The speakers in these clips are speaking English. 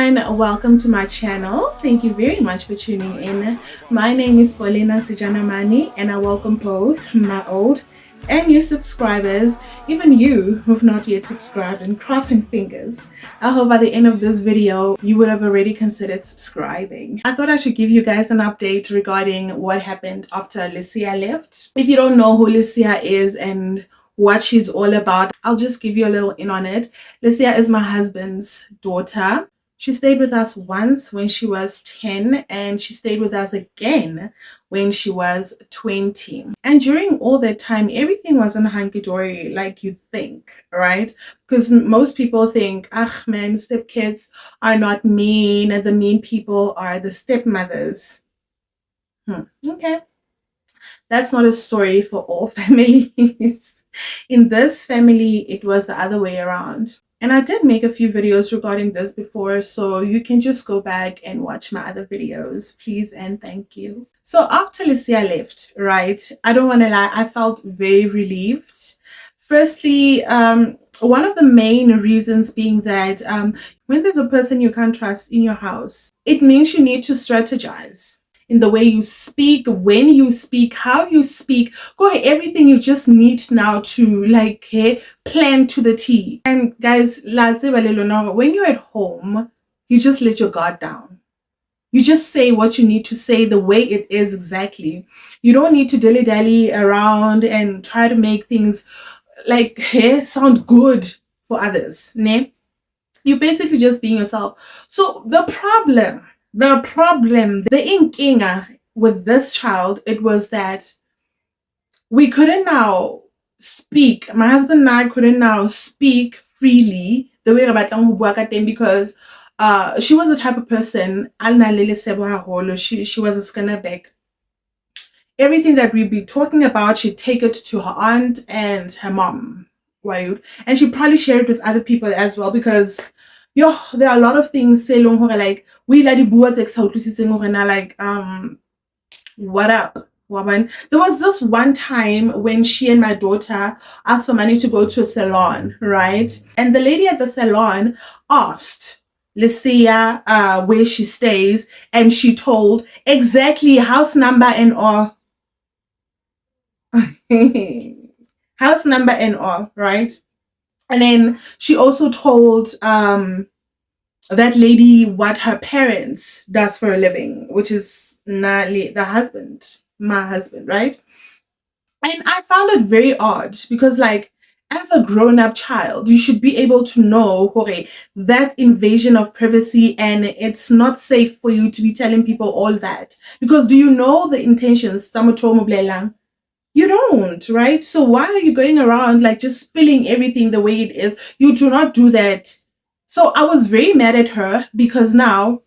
everyone, welcome to my channel. Thank you very much for tuning in. My name is Paulina Sijanamani and I welcome both my old and new subscribers, even you who've not yet subscribed, and crossing fingers. I hope by the end of this video you would have already considered subscribing. I thought I should give you guys an update regarding what happened after Lucia left. If you don't know who Lucia is and what she's all about, I'll just give you a little in on it. Lucia is my husband's daughter. She stayed with us once when she was 10 and she stayed with us again when she was 20. And during all that time, everything wasn't hunky-dory like you think, right? Because most people think, ah man, stepkids are not mean and the mean people are the stepmothers. Okay. That's not a story for all families. In this family, it was the other way around. And I did make a few videos regarding this before, so you can just go back and watch my other videos, please and thank you. So after Lucia left, right, I don't want to lie, I felt very relieved. Firstly, one of the main reasons being that when there's a person you can't trust in your house, it means you need to strategize in the way you speak, when you speak, how you speak, everything you just need now to plan to the T. And guys, when you're at home, you just let your guard down. You just say what you need to say the way it is exactly. You don't need to dilly-dally around and try to make things sound good for others. Ne? You're basically just being yourself. So the inkinga with this child, it was that we couldn't now speak. My husband and I couldn't now speak freely the way because she was the type of person, she was a scanner back. Everything that we'd be talking about, she'd take it to her aunt and her mom, right? And she'd probably share it with other people as well, because there are a lot of things say we what up woman. There was this one time when she and my daughter asked for money to go to a salon, right? And the lady at the salon asked Lucia where she stays, and she told exactly house number and all. House number and all, right? And then she also told that lady what her parents does for a living, which is my husband, right? And I found it very odd because as a grown-up child, you should be able to know that invasion of privacy, and it's not safe for you to be telling people all that, because do you know the intentions? You don't, right? So why are you going around just spilling everything the way it is? You do not do that. So I was very mad at her because now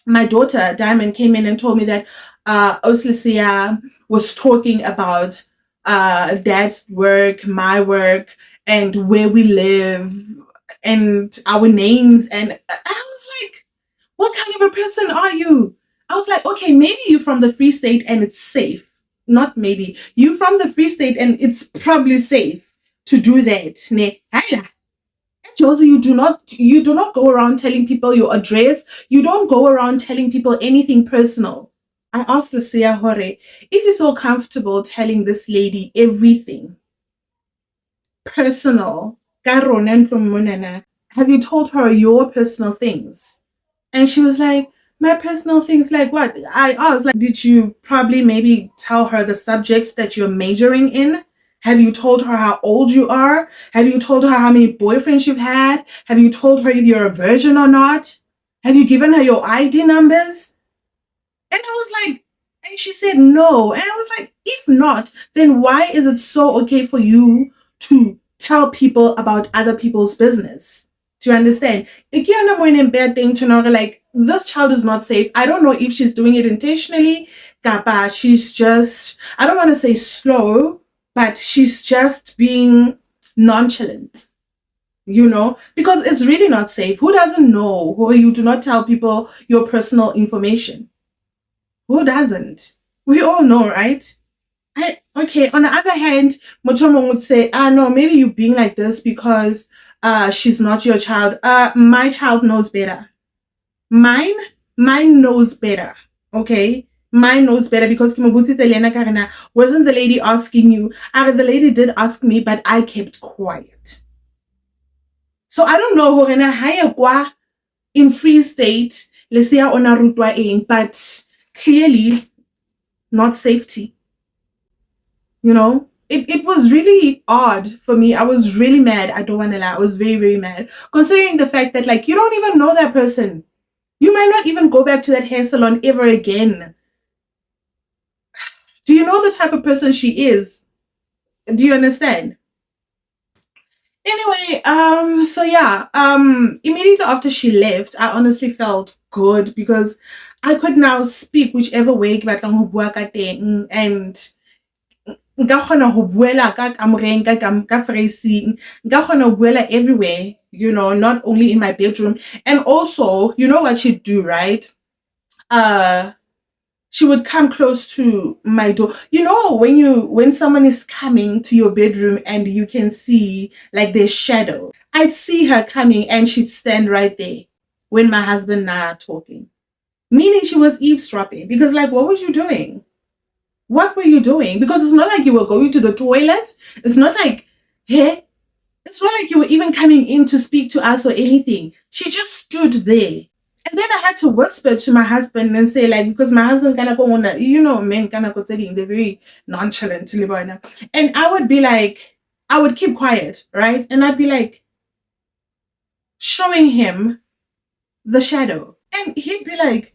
my daughter Diamond came in and told me that Oslucia was talking about dad's work, my work, and where we live and our names. And I was like, what kind of a person are you? I was like, okay, maybe you're from the Free State and it's safe. Not maybe. You from the Free State and it's probably safe to do that. Josie, you do not go around telling people your address. You don't go around telling people anything personal. I asked Lucia Hore, if you're so comfortable telling this lady everything personal, have you told her your personal things? And she was like, my personal things like what? I asked, did you probably maybe tell her the subjects that you're majoring in? Have you told her how old you are? Have you told her how many boyfriends you've had? Have you told her if you're a virgin or not? Have you given her your ID numbers? And I was like, and she said no. And I was like, if not, then why is it so okay for you to tell people about other people's business? Do you understand? This child is not safe. I don't know if she's doing it intentionally. She's just, I don't want to say slow, but she's just being nonchalant, because it's really not safe. Who doesn't know who you do not tell people your personal information? Who doesn't? We all know, right? Okay, on the other hand, Motomo would say, no, maybe you're being like this because she's not your child. My child knows better. Mine, mine knows better. Okay. Mine knows better because wasn't the lady asking you? The lady did ask me, but I kept quiet. So I don't know who higher kwa in Free State, let's say on a route, but clearly not safety. You know, it was really odd for me. I was really mad. I don't want to lie. I was very, very mad. Considering the fact that, like, you don't even know that person. You might not even go back to that hair salon ever again. Do you know the type of person she is? Do you understand? Anyway, so yeah, immediately after she left, I honestly felt good because I could now speak whichever way ke batlang ho bua ka teng, and nka kgona ho buela ka kamoreng ka phrasing, nka kgona ho buela everywhere, you know, not only in my bedroom. And also, you know what she'd do, right? She would come close to my door. You know, when someone is coming to your bedroom and you can see like their shadow, I'd see her coming and she'd stand right there when my husband and I are talking. Meaning she was eavesdropping because, like, what was you doing? What were you doing? Because it's not like you were going to the toilet. It's not like, hey, it's not like you were even coming in to speak to us or anything. She just stood there. And then I had to whisper to my husband and say, like, because my husband kind of go on, you know, men kind of go saying they're very nonchalant. And I would be like, I would keep quiet, right? And I'd be like, showing him the shadow. And he'd be like,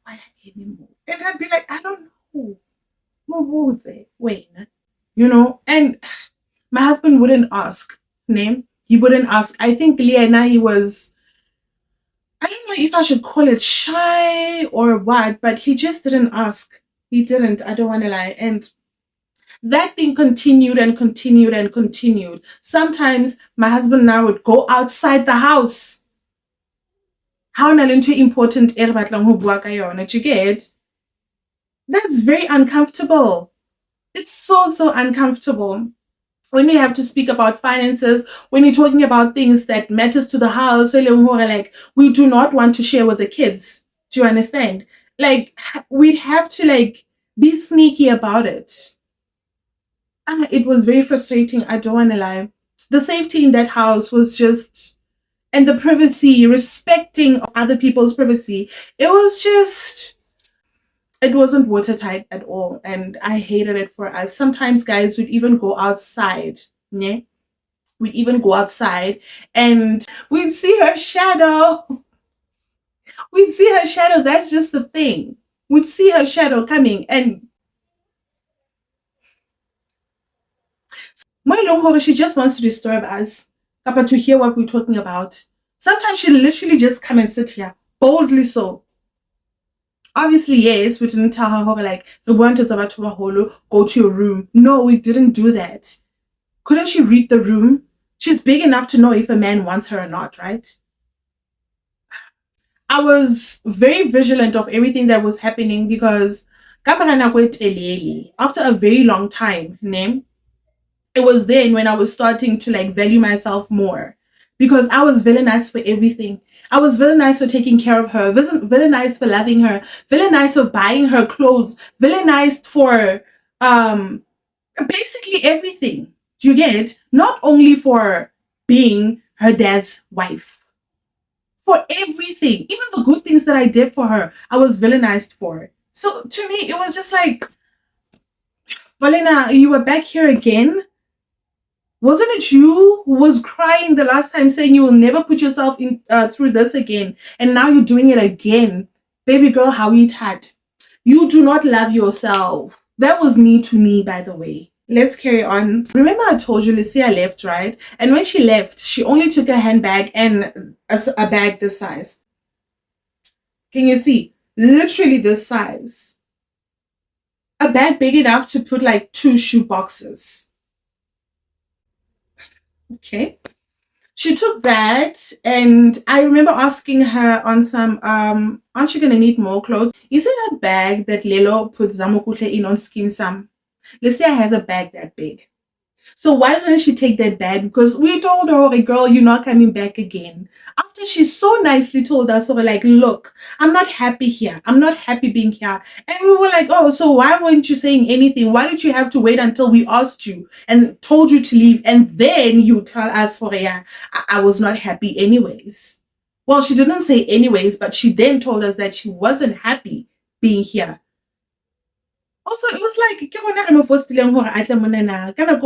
why anymore? And I'd be like, I don't know. Wait, you know? And my husband wouldn't ask. Name? He wouldn't ask. I think Liana, he was, I don't know if I should call it shy or what, but he just didn't ask. He didn't. I don't want to lie. And that thing continued and continued and continued. Sometimes my husband and I would go outside the house. How into important you get? That's very uncomfortable. It's so uncomfortable. When you have to speak about finances, when you're talking about things that matters to the house, like we do not want to share with the kids. Do you understand? Like we'd have to like be sneaky about it. It was very frustrating. I don't want to lie. The safety in that house was just, and the privacy, respecting other people's privacy. It wasn't watertight at all, and I hated it for us. Sometimes guys would even go outside, yeah? We'd even go outside and we'd see her shadow. We'd see her shadow. That's just the thing. We'd see her shadow coming, and she just wants to disturb us, but to hear what we're talking about. Sometimes she literally just come and sit here, boldly so. Obviously, yes, we didn't tell her, like, the wanted about to go to your room. No, we didn't do that. Couldn't she read the room? She's big enough to know if a man wants her or not, right? I was very vigilant of everything that was happening because after a very long time, it was then when I was starting to like value myself more because I was villainized for everything. I was villainized for taking care of her, villainized for loving her, villainized for buying her clothes, villainized for basically everything. Do you get? Not only for being her dad's wife. For everything, even the good things that I did for her, I was villainized for. So to me, it was just like, Valena, you were back here again. Wasn't it you who was crying the last time saying you will never put yourself in through this again? And now you're doing it again. Baby girl, how you tat? You do not love yourself. That was me to me, by the way. Let's carry on. Remember I told you Lucia left, right? And when she left, she only took a handbag and a bag this size. Can you see? Literally this size. A bag big enough to put like 2 shoe boxes. Okay. She took that, and I remember asking her on some, aren't you going to need more clothes? Is it that bag that Lelo put Zamokuhle in on Skim Sam? Lucia has a bag that big. So why didn't she take that bag? Because we told her, "Okay, girl, you're not coming back again." After she so nicely told us, so we're like, "Look, I'm not happy here. I'm not happy being here." And we were like, "Oh, so why weren't you saying anything? Why did you have to wait until we asked you and told you to leave? And then you tell us, oh yeah, I was not happy anyways." Well, she didn't say anyways, but she then told us that she wasn't happy being here. Also, it was like,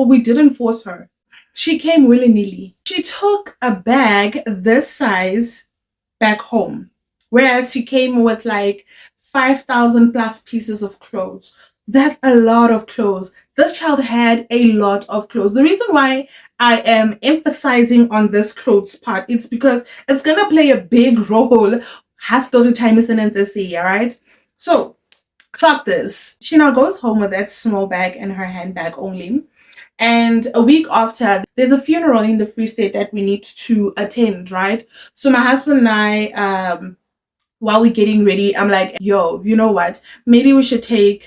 we didn't force her. She came willy-nilly. She took a bag this size back home, whereas she came with like 5,000 plus pieces of clothes. That's a lot of clothes. This child had a lot of clothes. The reason why I am emphasizing on this clothes part is because it's gonna play a big role. Has story time is an all right? So clock this. She now goes home with that small bag and her handbag only. And a week after, there's a funeral in the Free State that we need to attend, right? So my husband and I, while we're getting ready, I'm like, yo, you know what? Maybe we should take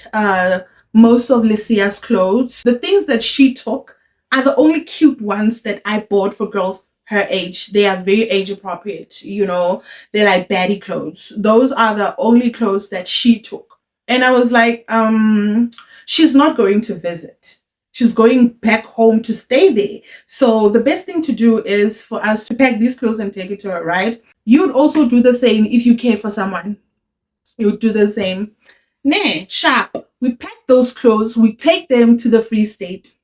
most of Lycia's clothes. The things that she took are the only cute ones that I bought for girls her age. They are very age appropriate, you know, they're like baddie clothes. Those are the only clothes that she took. And I was like, she's not going to visit. She's going back home to stay there. So the best thing to do is for us to pack these clothes and take it to her, right? You would also do the same if you cared for someone. You would do the same. Nah, sharp. We pack those clothes, we take them to the Free State.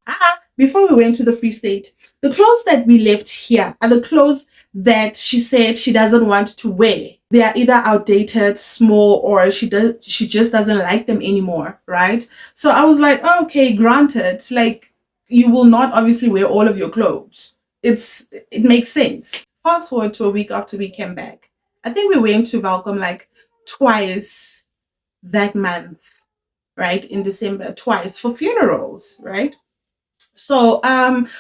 Before we went to the Free State, the clothes that we left here are the clothes that she said she doesn't want to wear. They are either outdated, small, or she just doesn't like them anymore, right? So I was like, oh, okay, granted, like you will not obviously wear all of your clothes. It makes sense. Fast forward to a week after we came back. I think we went to Welcome like twice that month, right? In December, twice for funerals, right? So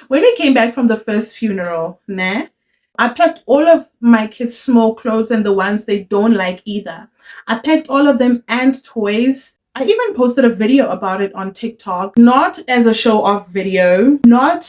when we came back from the first funeral, I packed all of my kids' small clothes and the ones they don't like either. I packed all of them and toys. I even posted a video about it on TikTok, not as a show off video, not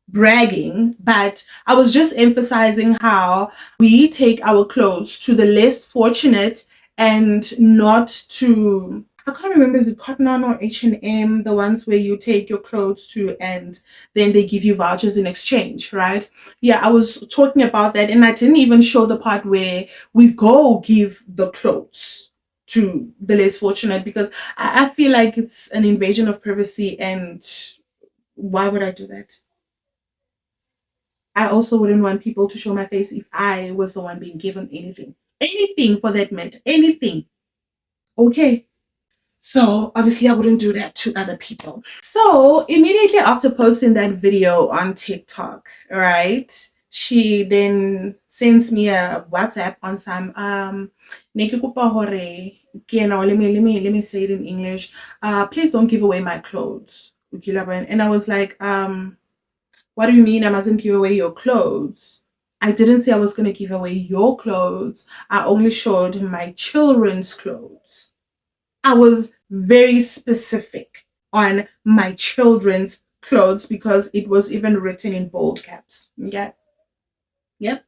bragging, but I was just emphasizing how we take our clothes to the less fortunate and not to, I can't remember, is it Cotton On or H&M, the ones where you take your clothes to and then they give you vouchers in exchange, right? Yeah, I was talking about that, and I didn't even show the part where we go give the clothes to the less fortunate, because I feel like it's an invasion of privacy, and why would I do that? I also wouldn't want people to show my face if I was the one being given anything. Anything for that matter. Anything. Okay. So obviously I wouldn't do that to other people. So immediately after posting that video on TikTok, right? She then sends me a WhatsApp on some ne ke kopa hore ke na, let me say it in English. Please don't give away my clothes. And I was like, what do you mean I mustn't give away your clothes? I didn't say I was going to give away your clothes. I only showed my children's clothes. I was very specific on my children's clothes because it was even written in bold caps. Yeah. Yep.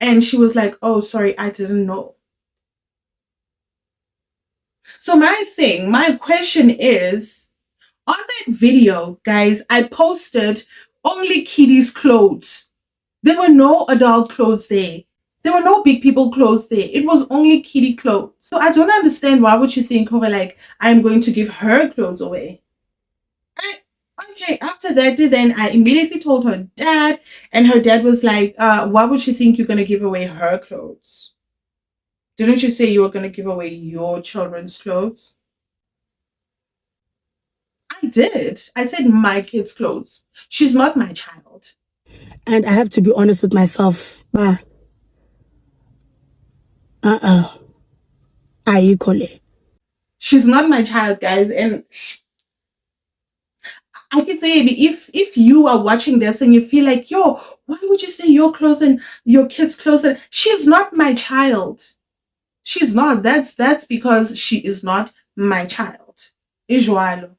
And she was like, oh, sorry, I didn't know. So my question is, on that video, guys, I posted only kiddies' clothes. There were no adult clothes there. There were no big people clothes there. It was only kiddie clothes. So I don't understand, why would you think, oh, like, I'm going to give her clothes away? Okay, after that, then I immediately told her dad, and her dad was like, why would you think you're going to give away her clothes? Didn't you say you were going to give away your children's clothes? I did. I said my kid's clothes. She's not my child. And I have to be honest with myself. I equally. She's not my child, guys. And I could say, if you are watching this and you feel like, yo, why would you say your clothes and your kids' clothes? And she's not my child. She's not. That's because she is not my child. Ijoalo.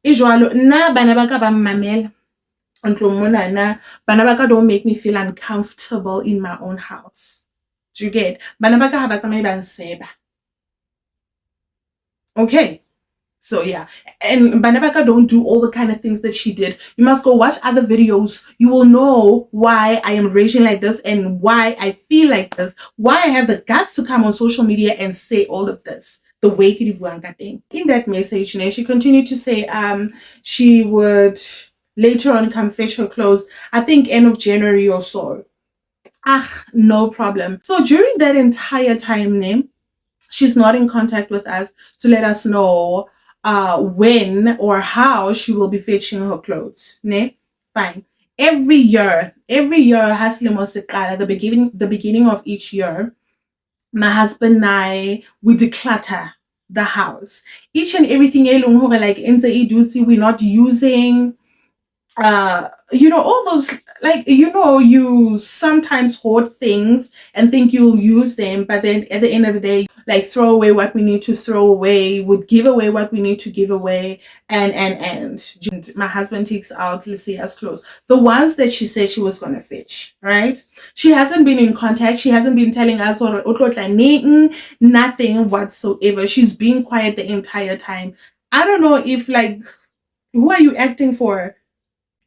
E jwalo, nna bana ba ka ba mmamela. Ntlong mona na, bana ba ka don't make me feel uncomfortable in my own house. Do you get? Bana ba ka ha ba tsamaye ba nseba. Okay. So yeah, and Banabaka don't do all the kind of things that she did. You must go watch other videos. You will know why I am raging like this and why I feel like this. Why I have the guts to come on social media and say all of this. The way thing. In that message, she continued to say she would later on come fetch her clothes. I think end of January or so. No problem. So during that entire time, she's not in contact with us to let us know when or how she will be fetching her clothes. Ne? Fine. Every year has the beginning of each year, my husband and I, we declutter the house. Each and everything like duty we're not using, all those, like, you sometimes hoard things and think you'll use them, but then at the end of the day, like, throw away what we need to throw away, would give away what we need to give away, and my husband takes out Lucia's clothes, the ones that she said she was gonna fetch, right? She hasn't been in contact, she hasn't been telling us or nothing whatsoever. She's been quiet the entire time. I don't know if, like, who are you acting for?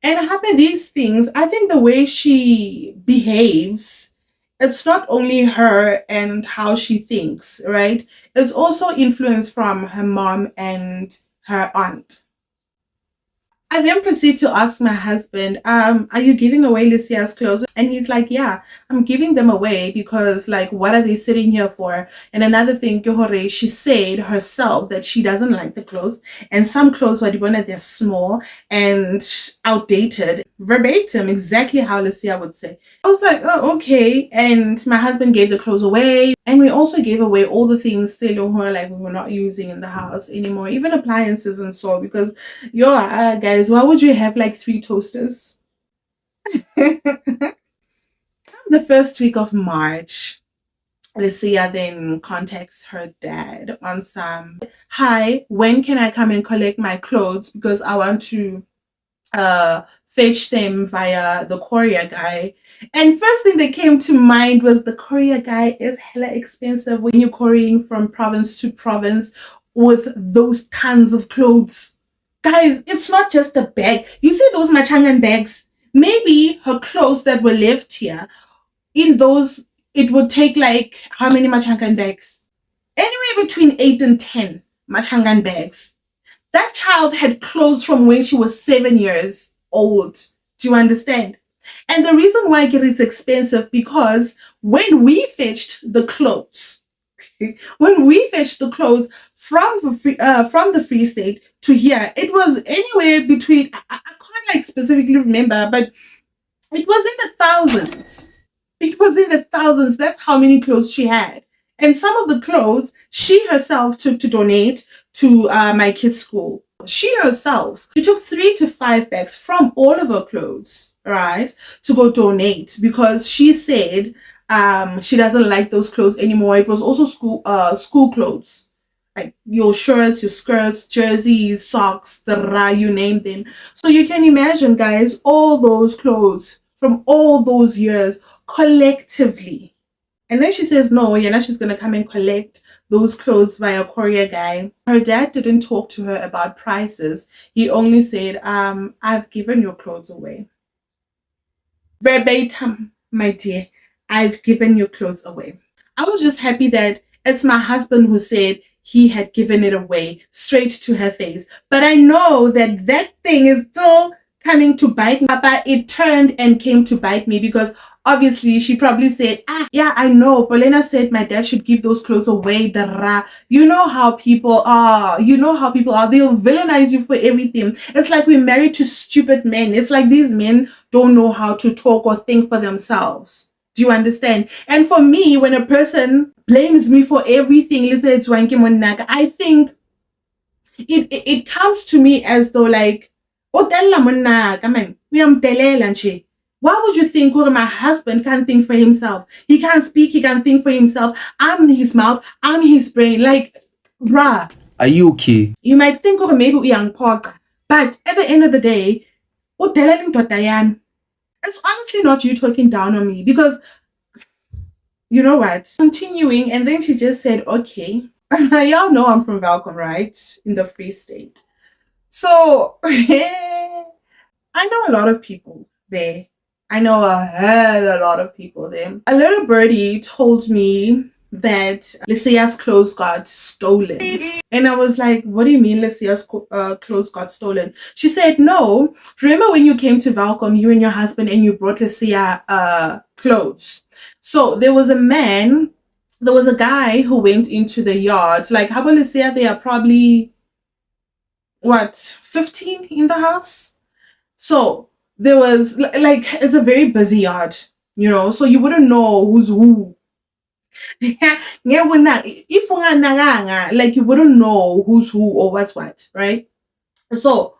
And happen these things, I think the way she behaves, it's not only her and how she thinks, right? It's also influenced from her mom and her aunt. I then proceed to ask my husband, are you giving away Lucia's clothes? And he's like, yeah, I'm giving them away because, like, what are they sitting here for? And another thing, she said herself that she doesn't like the clothes. And some clothes, they're small and outdated. Verbatim, exactly how Lucia would say. I was like, oh, okay. And my husband gave the clothes away. And we also gave away all the things still like we were not using in the house anymore, even appliances and so, because guys, why would you have like 3 toasters? The first week of March, Lucia then contacts her dad on some, hi, when can I come and collect my clothes? Because I want to fetch them via the courier guy. And first thing that came to mind was the courier guy is hella expensive when you're couriering from province to province with those tons of clothes. Guys, it's not just a bag. You see those machangan bags? Maybe her clothes that were left here, in those, it would take like how many machangan bags? Anywhere between 8 and 10 machangan bags. That child had clothes from when she was 7 years old. Do you understand? And the reason why it's expensive, because when we fetched the clothes, from the Free State to here, it was anywhere between, I can't like specifically remember, but it was in the thousands. It was in the thousands. That's how many clothes she had. And some of the clothes she herself took to donate to my kids' school. She herself, she took 3 to 5 bags from all of her clothes, right, to go donate, because she said she doesn't like those clothes anymore. It was also school clothes, like your shirts, your skirts, jerseys, socks, you name them. So you can imagine, guys, all those clothes from all those years collectively. And then she says, no, now she's going to come and collect those clothes via courier guy. Her dad didn't talk to her about prices. He only said, I've given your clothes away. Verbatim, my dear, I've given your clothes away. I was just happy that it's my husband who said he had given it away straight to her face. But I know that that thing is still coming to bite me. But it turned and came to bite me, because obviously she probably said, yeah, I know, Polena said my dad should give those clothes away. You know how people are. They'll villainize you for everything. It's like we're married to stupid men. It's like these men don't know how to talk or think for themselves. Do you understand? And for me, when a person blames me for everything, I think it comes to me as though, like, why would you think, well, my husband can't think for himself? He can't speak, he can't think for himself. I'm his mouth, I'm his brain. Like, bruh. Are you okay? You might think, oh, maybe we young pork, But at the end of the day, it's honestly not you talking down on me because you know what? Continuing, and then she just said, okay, y'all know I'm from Valcom, right? In the Free State. So I know a lot of people there. I know a hell a lot of people there. A little birdie told me that Lysia's clothes got stolen. And I was like, what do you mean Lysia's clothes got stolen? She said, no. Remember when you came to Valcom, you and your husband, and you brought Lysia clothes? So there was a guy who went into the yard. Like, how about Lysia? They are probably, 15 in the house? So there was like it's a very busy yard, so you wouldn't know who's who. If like you wouldn't know who's who or what's what, right? So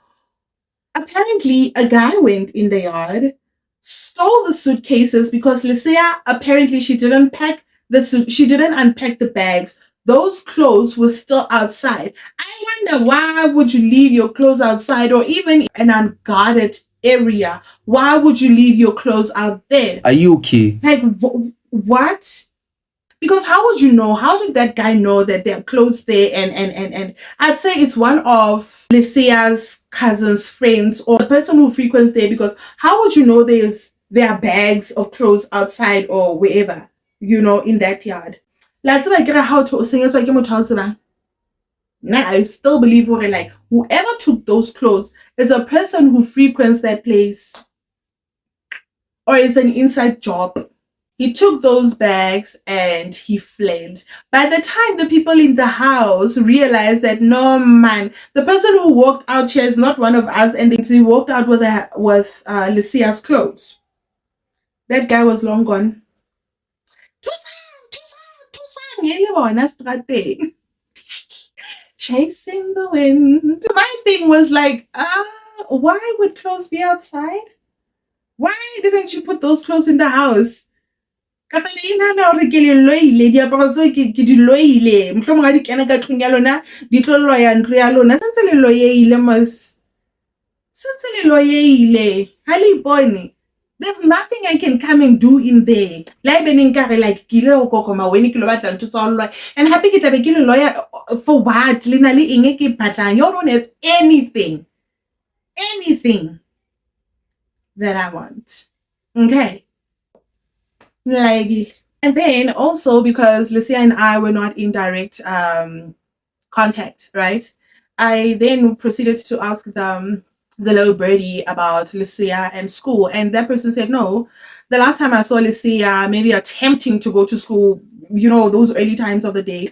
apparently a guy went in the yard, stole the suitcases because Lysia apparently she didn't unpack the bags. Those clothes were still outside. I wonder, why would you leave your clothes outside, or even an unguarded area? Why would you leave your clothes out there? Are you okay? Like, what? Because how would you know? How did that guy know that there are clothes there? And I'd say it's one of Lysia's cousin's friends or a person who frequents there, because how would you know there are bags of clothes outside or wherever, in that yard? Like, how to sing it. Now, I still believe like whoever took those clothes is a person who frequents that place, or it's an inside job. He took those bags and he fled. By the time the people in the house realized that, no man, the person who walked out here is not one of us, and he walked out with Lysia's clothes. That guy was long gone. Chasing the wind. My thing was like, why would clothes be outside? Why didn't you put those clothes in the house? But there's nothing I can come and do in there. Like, and happy lawyer for what? You don't have anything that I want. Okay. Like, and then also because Lysia and I were not in direct contact, right? I then proceeded to ask them, the little birdie, about Lysia and school, and that person said, no, the last time I saw Lysia maybe attempting to go to school, those early times of the day,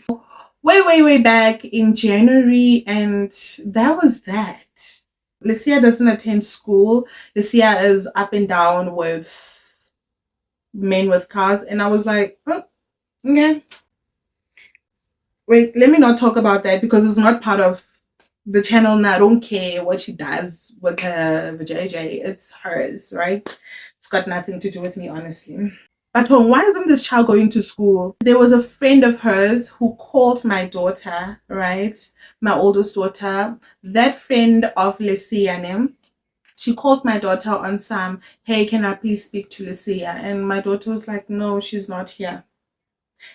way back in January, and that was that. Lysia doesn't attend school. Lysia is up and down with men with cars, and I was like, oh, okay, wait, let me not talk about that because it's not part of the channel, and I don't care what she does with her JJ. It's hers, right? It's got nothing to do with me, honestly. But why isn't this child going to school? There was a friend of hers who called my daughter, right? My oldest daughter. That friend of Lysia, she called my daughter on some, hey, can I please speak to Lysia? And my daughter was like, no, she's not here.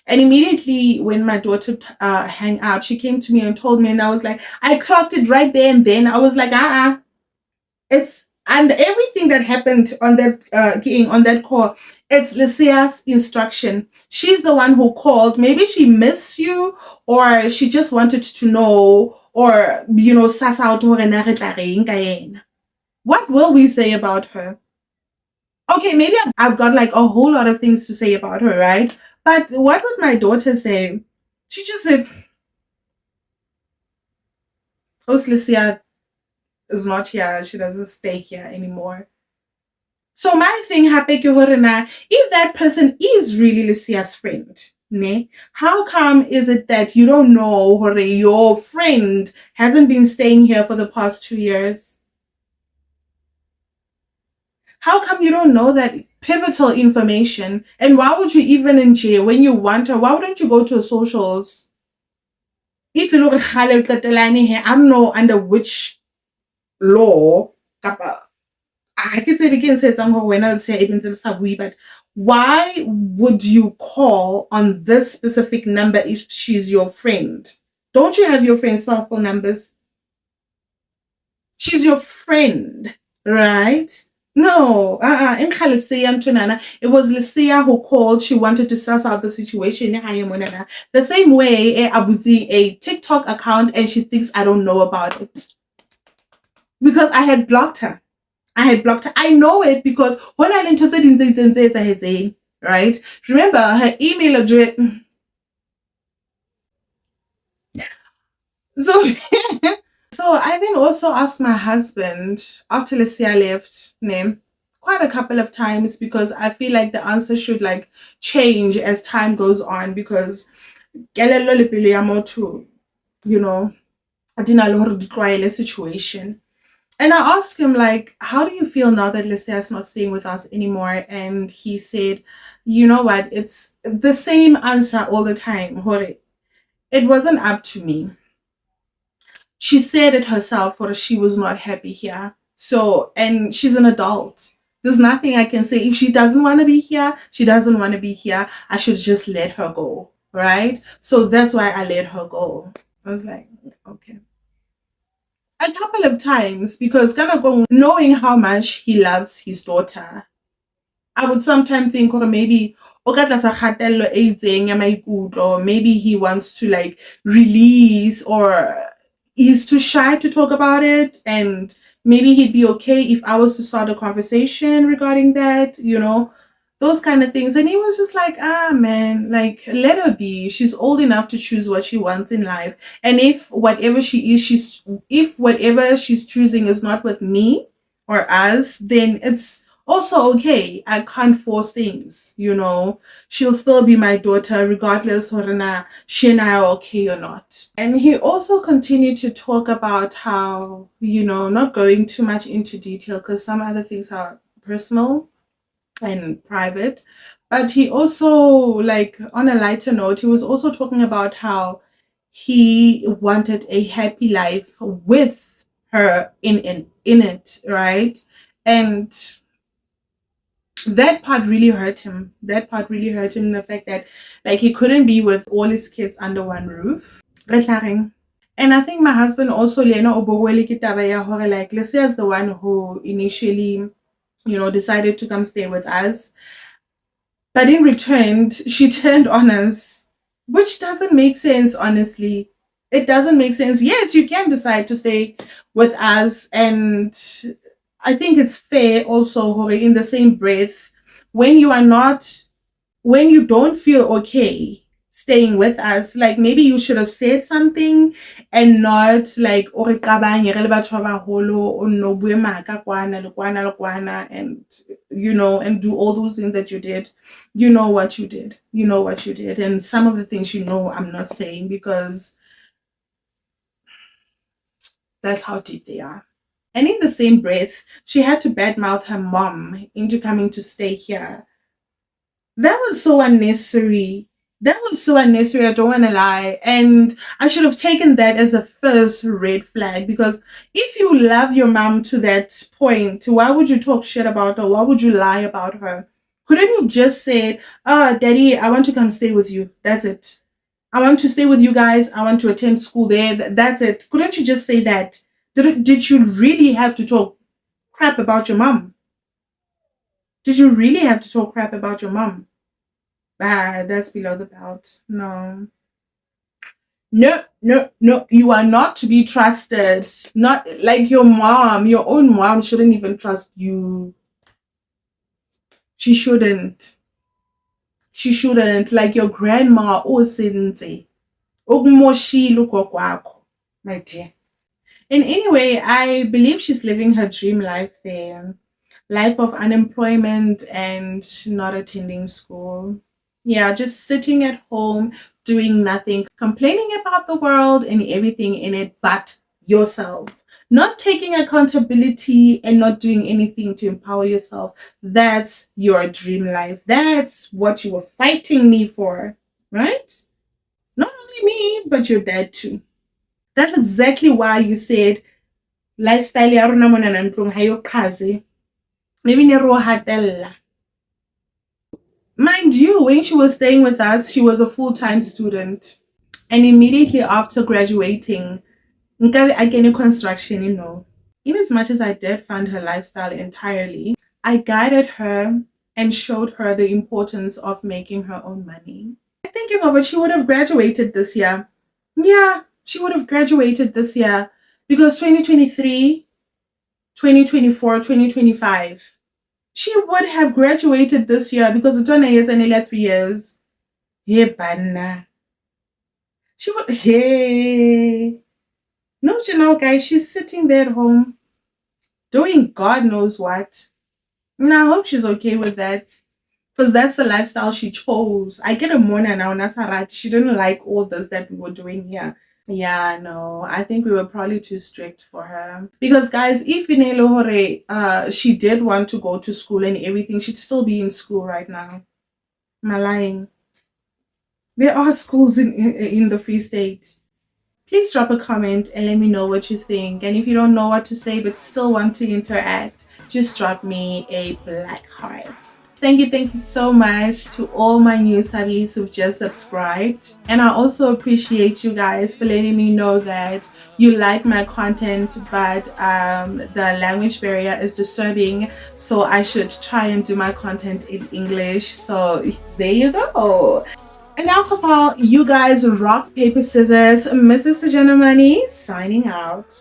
And immediately when my daughter hung up, she came to me and told me, and I was like, I clocked it right there and then. I was like, and everything that happened on that call, it's Lysia's instruction. She's the one who called. Maybe she missed you, or she just wanted to know, or, sas out. What will we say about her? Okay, maybe I've got like a whole lot of things to say about her, right? But what would my daughter say? She just said, Lysia is not here. She doesn't stay here anymore. So my thing, if that person is really Lysia's friend, how come is it that you don't know your friend hasn't been staying here for the past 2 years? How come you don't know that pivotal information? And why would you, even in jail, when you want her, why wouldn't you go to her socials? If you look at I don't know under which law kapa I can say begin say something when I say even to the but why would you call on this specific number if she's your friend? Don't you have your friend's cell phone numbers? She's your friend, right? No, it was Lucia who called. She wanted to suss out the situation. The same way Abuzi a TikTok account and she thinks I don't know about it because I had blocked her. I know it because when I interested in saying, right? Remember her email address. So, so I then also asked my husband after Lucia left, name quite a couple of times because I feel like the answer should like change as time goes on because you know, I didn't know the situation. And I asked him, like, how do you feel now that Lysia is not staying with us anymore? And he said, you know what? It's the same answer all the time. Hore. It wasn't up to me. She said it herself, or she was not happy here. So, and she's an adult. There's nothing I can say. If she doesn't want to be here, she doesn't want to be here. I should just let her go. Right? So that's why I let her go. I was like, okay. A couple of times because kind of knowing how much he loves his daughter, I would sometimes think, or maybe or maybe he wants to like release or he's too shy to talk about it and maybe he'd be okay if I was to start a conversation regarding that, those kind of things. And he was just like, man, like, let her be. She's old enough to choose what she wants in life. And if whatever if whatever she's choosing is not with me or us, then it's also okay. I can't force things, She'll still be my daughter regardless whether she and I are okay or not. And he also continued to talk about how, not going too much into detail because some other things are personal and private. But he also, like, on a lighter note, he was also talking about how he wanted a happy life with her in it, right? And that part really hurt him. That part really hurt him, the fact that like he couldn't be with all his kids under one roof. And I think my husband also like Lesia is the one who initially, decided to come stay with us. But in return, she turned on us, which doesn't make sense, honestly. It doesn't make sense. Yes, you can decide to stay with us. And I think it's fair also, in the same breath, when when you don't feel okay staying with us, like maybe you should have said something and not like and and do all those things that you did. You know what you did. You know what you did. And some of the things I'm not saying because that's how deep they are. And in the same breath, she had to badmouth her mom into coming to stay here. That was so unnecessary. That was so unnecessary. I don't want to lie. And I should have taken that as a first red flag because if you love your mom to that point, why would you talk shit about her? Why would you lie about her? Couldn't you just say, Daddy, I want to come stay with you. That's it. I want to stay with you guys. I want to attend school there. That's it. Couldn't you just say that? Did you really have to talk crap about your mom? Did you really have to talk crap about your mom? That's below the belt. No. No, no, no. You are not to be trusted. Not like your mom. Your own mom shouldn't even trust you. She shouldn't. She shouldn't. Like your grandma always say, my dear. And anyway, I believe she's living her dream life there. Life of unemployment and not attending school. Yeah, just sitting at home, doing nothing, complaining about the world and everything in it but yourself. Not taking accountability and not doing anything to empower yourself. That's your dream life. That's what you were fighting me for, right? Not only me, but your dad too. That's exactly why you said lifestyle ya rona mona na ntlong ha yo qhaze. Maybe ne ro hatella. Mind you, when she was staying with us, she was a full-time student. And immediately after graduating, nkabe I get construction, you know. In as much as I did fund her lifestyle entirely, I guided her and showed her the importance of making her own money. Thinking of it, she would have graduated this year. Yeah, she would have graduated this year because 2023, 2024, 2025. She would have graduated this year because it's only nearly 3 years. Hey, banna. She would, hey. No, you know, guys, she's sitting there at home doing God knows what. And I hope she's okay with that. Because that's the lifestyle she chose. I get a mona now, Nasarat. She didn't like all this that we were doing here. Yeah, no, I think we were probably too strict for her. Because guys, if she did want to go to school and everything, she'd still be in school right now. Am I lying? There are schools in the Free State. Please drop a comment and let me know what you think. And if you don't know what to say but still want to interact, just drop me a black heart. Thank you so much to all my new subbies who've just subscribed. And I also appreciate you guys for letting me know that you like my content, but the language barrier is disturbing, so I should try and do my content in English. So there you go. And now, you guys rock, paper, scissors. Mrs. Sajanamani signing out.